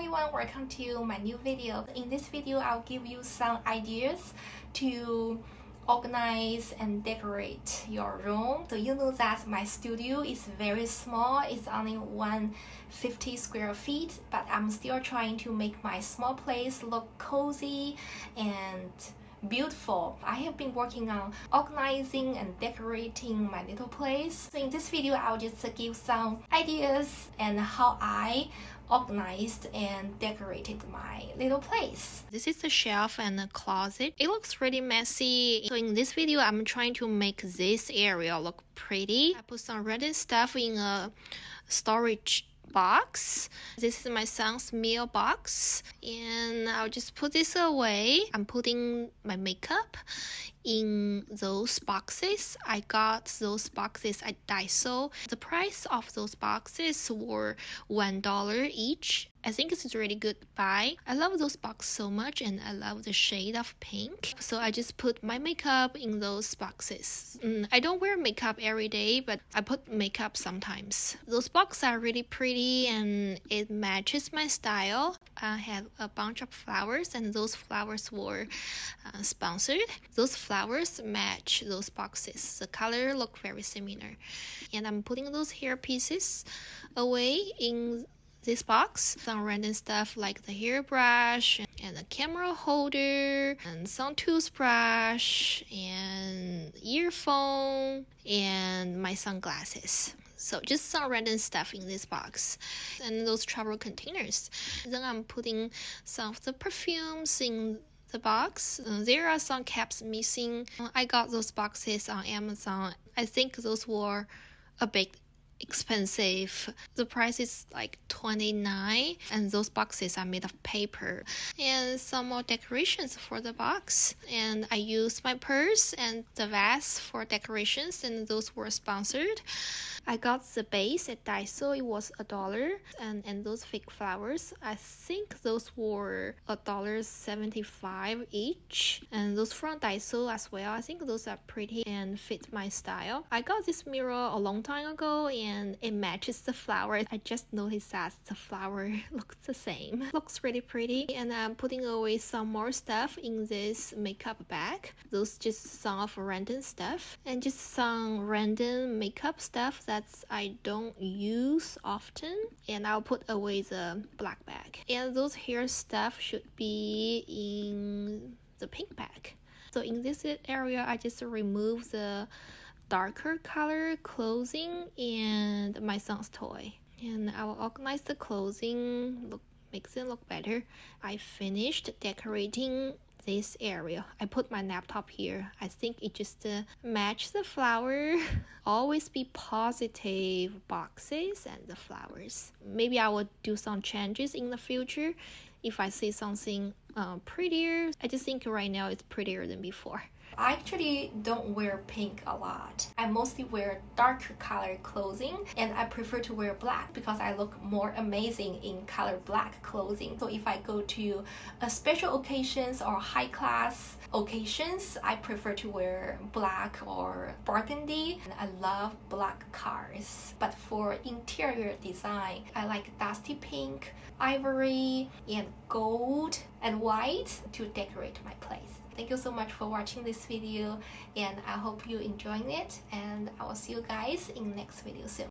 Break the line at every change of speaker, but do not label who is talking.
everyone, welcome to my new video. In this video, I'll give you some ideas to organize and decorate your room. So you know that my studio is very small. It's only 150 square feet, but I'm still trying to make my small place look cozy and beautiful. I have been working on organizing and decorating my little place. So in this video, I'll just give some ideas and how I organized and decorated my little place. This is the shelf and the closet. It looks really messy. So in this video, I'm trying to make this area look pretty. I put some random stuff in a storage box. This is my son's meal box, and I'll just put this away. I'm putting my makeup in those boxes. I got those boxes at Daiso. The price of those boxes were $1 each. I think it's a really good buy. I love those boxes so much, and I love the shade of pink. So I just put my makeup in those boxes. I don't wear makeup every day, but I put makeup sometimes. Those boxes are really pretty and it matches my style. I have a bunch of flowers, and those flowers were sponsored. Those flowers match those boxes. The color look very similar. And I'm putting those hair pieces away in this box. Some random stuff like the hairbrush and a camera holder and some toothbrush and earphone and my sunglasses. So just some random stuff in this box and those travel containers. Then I'm putting some of the perfumes in the box. There are some caps missing. I got those boxes on Amazon. I think those were a bit expensive. The price is like $29, and those boxes are made of paper. And some more decorations for the box. And I used my purse and the vase for decorations, and those were sponsored. I got the base at Daiso. It was $1, and those fake flowers, I think those were $1.75 each, and those from Daiso as well. I think those are pretty and fit my style. I got this mirror a long time ago, and it matches the flower. I just noticed that the flower looks the same. Looks really pretty. And I'm putting away some more stuff in this makeup bag. Those just some of random stuff, and just some random makeup stuff that I don't use often, and I'll put away the black bag. And those hair stuff should be in the pink bag. So in this area, I just remove the darker color clothing and my son's toy, and I will organize the clothing, makes it look better. I finished decorating this area. I put my laptop here. I think it just match the flower. Always be positive boxes and the flowers. Maybe I will do some changes in the future if I see something prettier. I just think right now it's prettier than before. I actually don't wear pink a lot. I mostly wear darker color clothing, and I prefer to wear black because I look more amazing in color black clothing. So if I go to a special occasions or high class occasions, I prefer to wear black or burgundy. And I love black cars. But for interior design, I like dusty pink, ivory, and gold and white to decorate my place. Thank you so much for watching this video, and I hope you enjoying it, and I will see you guys in the next video soon.